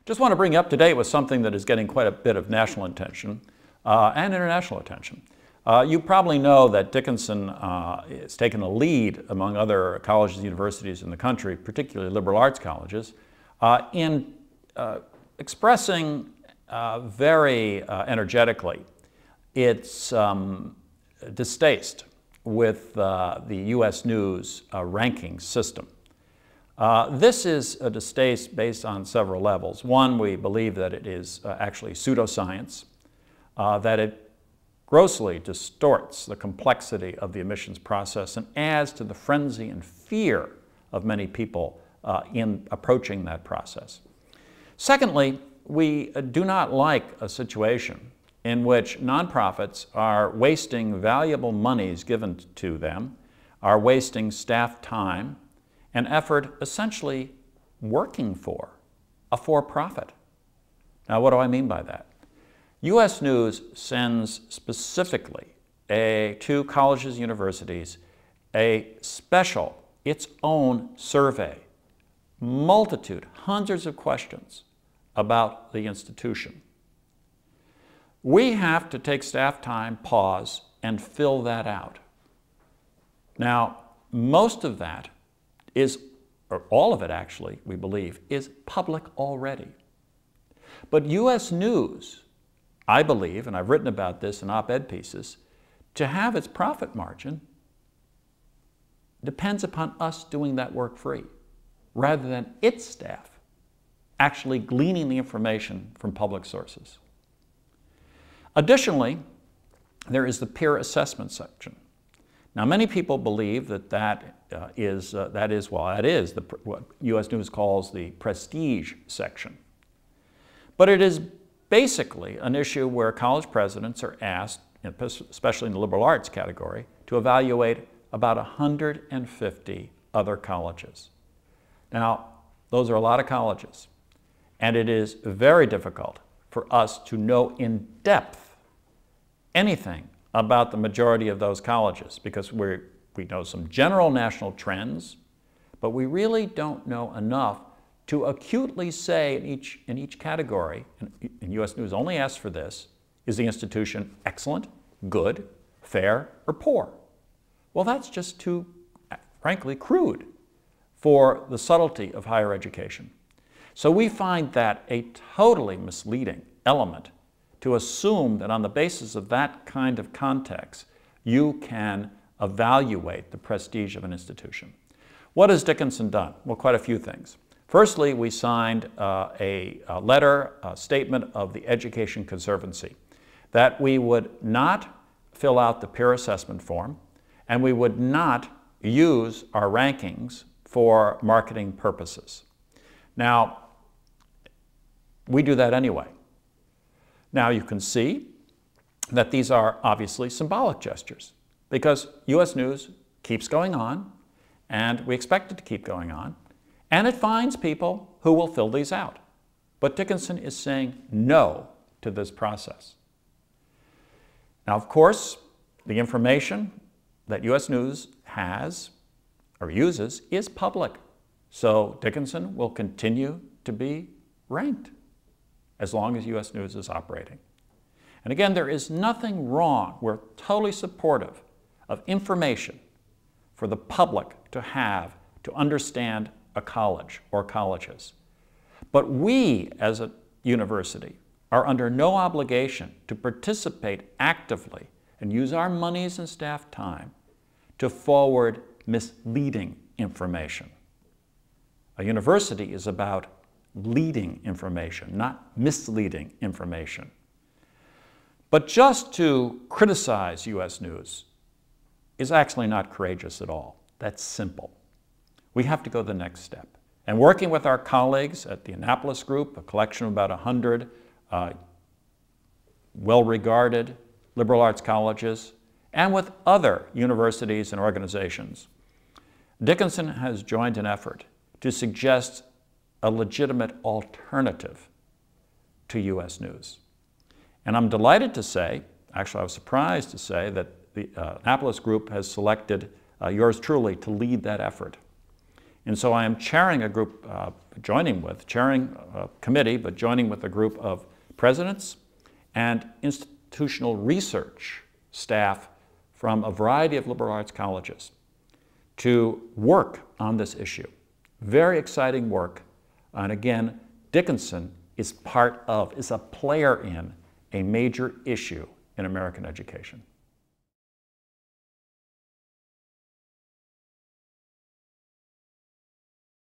Just want to bring you up to date with something that is getting quite a bit of national attention and international attention. You probably know that Dickinson has taken the lead among other colleges and universities in the country, particularly liberal arts colleges, in expressing very energetically its distaste with the US News ranking system. This is a distaste based on several levels. One, we believe that it is actually pseudoscience, that it grossly distorts the complexity of the admissions process and adds to the frenzy and fear of many people in approaching that process. Secondly, we do not like a situation in which nonprofits are wasting valuable monies given to them, are wasting staff time and effort essentially working for a for-profit. Now, what do I mean by that? US News sends specifically to colleges and universities a special, its own survey, multitude, hundreds of questions about the institution. We have to take staff time, pause, and fill that out. Now, most of that is, or all of it actually, we believe, is public already. But US News, I believe, and I've written about this in op-ed pieces, to have its profit margin depends upon us doing that work free, rather than its staff actually gleaning the information from public sources. Additionally, there is the peer assessment section. Now, many people believe that that is what US News calls the prestige section. But it is basically an issue where college presidents are asked, especially in the liberal arts category, to evaluate about 150 other colleges. Now, those are a lot of colleges, and it is very difficult for us to know in depth anything about the majority of those colleges, because we know some general national trends, but we really don't know enough to acutely say in each category, and US News only asks for this, is the institution excellent, good, fair, or poor? Well, that's just too, frankly, crude for the subtlety of higher education. So we find that a totally misleading element to assume that on the basis of that kind of context, you can evaluate the prestige of an institution. What has Dickinson done? Well, quite a few things. Firstly, we signed a statement of the Education Conservancy that we would not fill out the peer assessment form and we would not use our rankings for marketing purposes. Now, we do that anyway. Now you can see that these are obviously symbolic gestures because US News keeps going on, and we expect it to keep going on, and it finds people who will fill these out. But Dickinson is saying no to this process. Now, of course, the information that US News has or uses is public, so Dickinson will continue to be ranked as long as US News is operating. And again, there is nothing wrong. We're totally supportive of information for the public to have to understand a college or colleges. But we, as a university, are under no obligation to participate actively and use our monies and staff time to forward misleading information. A university is about leading information, not misleading information. But just to criticize US News is actually not courageous at all. That's simple. We have to go the next step. And working with our colleagues at the Annapolis Group, a collection of about 100 well-regarded liberal arts colleges, and with other universities and organizations, Dickinson has joined an effort to suggest a legitimate alternative to US News. And I'm delighted to say, actually I was surprised to say, that the Annapolis Group has selected yours truly to lead that effort. And so I am chairing a group, chairing a committee, but joining with a group of presidents and institutional research staff from a variety of liberal arts colleges to work on this issue. Very exciting work. And again, Dickinson is a player in a major issue in American education.